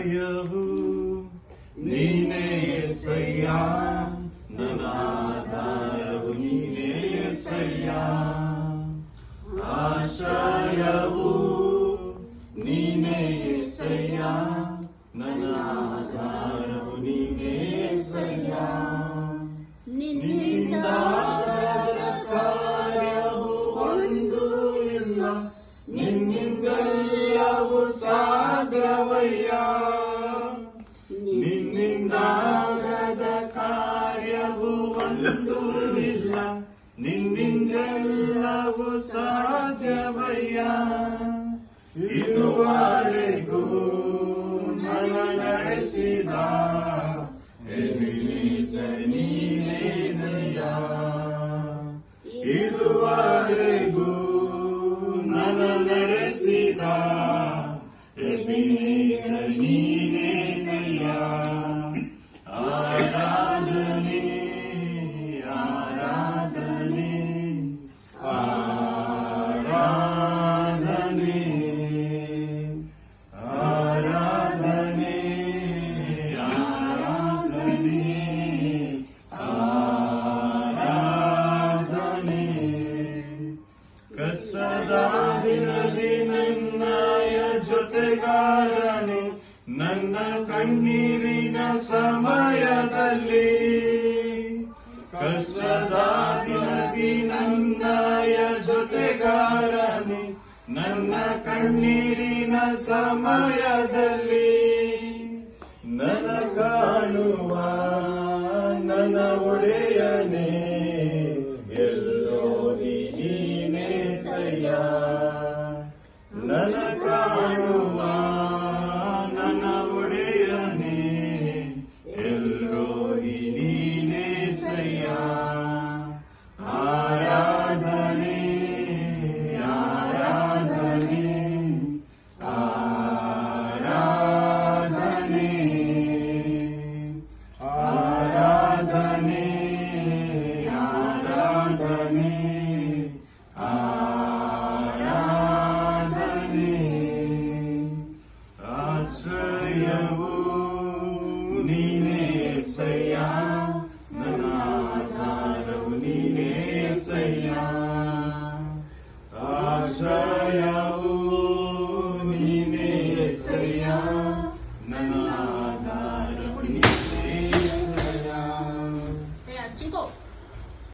ಆಶ್ರಯವು ನೀನೇ యేసయ్య, ನನ್ನ ಆಧಾರವು ನೀನೇ యేసయ్య. ಆಶ್ರಯವು ನೀನೇ యేసయ్య, ನನ್ನ ಆಧಾರವು ನೀನೇ యేసయ్ಯ. ನಿನ್ನಿಂದಾಗದ ಕಾರ್ಯವು ಒಂದು ಇಲ್ಲ, ನಿನ್ನಿಂದೆಲ್ಲವೂ ಸಾಧ್ಯವಯ್ಯ. ನಿನ್ನಿಂದಾಗದ ಕಾರ್ಯವು ಒಂದು ಇಲ್ಲ, ನಿನ್ನಿಂದೆಲ್ಲವೂ ಸಾಧ್ಯವಯ್ಯ. ಇದುವರೆಗೂ ನನ್ನ ನಡೆಸಿದ ಎಬೆನೇಜರ್ ನೀನೇನಯ್ಯ. ಇದುವರೆಗೂ ನನ್ನ ನಡೆಸಿದ ಎಬೆನೇಜರ್ ನೀನೇನಯ್ಯ. ಆರಾಧನೆ ಆರಾಧನೆ ಆರಾಧನೆ ಆರಾಧನೆ ಆರಾಧನೆ ಆರಾಧನೆ. ಕಷ್ಟದ ದಿನದಿ ನನ್ನಯ ಜೊತೆಗಾರನೆ, ನನ್ನ ಕಣ್ಣೀರಿನ ಸಮಯದಲ್ಲಿ. ಕಷ್ಟದ ದಿನದಿ ನನ್ನಯ ಜೊತೆಗಾರನೆ, ನನ್ನ ಕಣ್ಣೀರಿನ ಸಮಯದಲ್ಲಿ.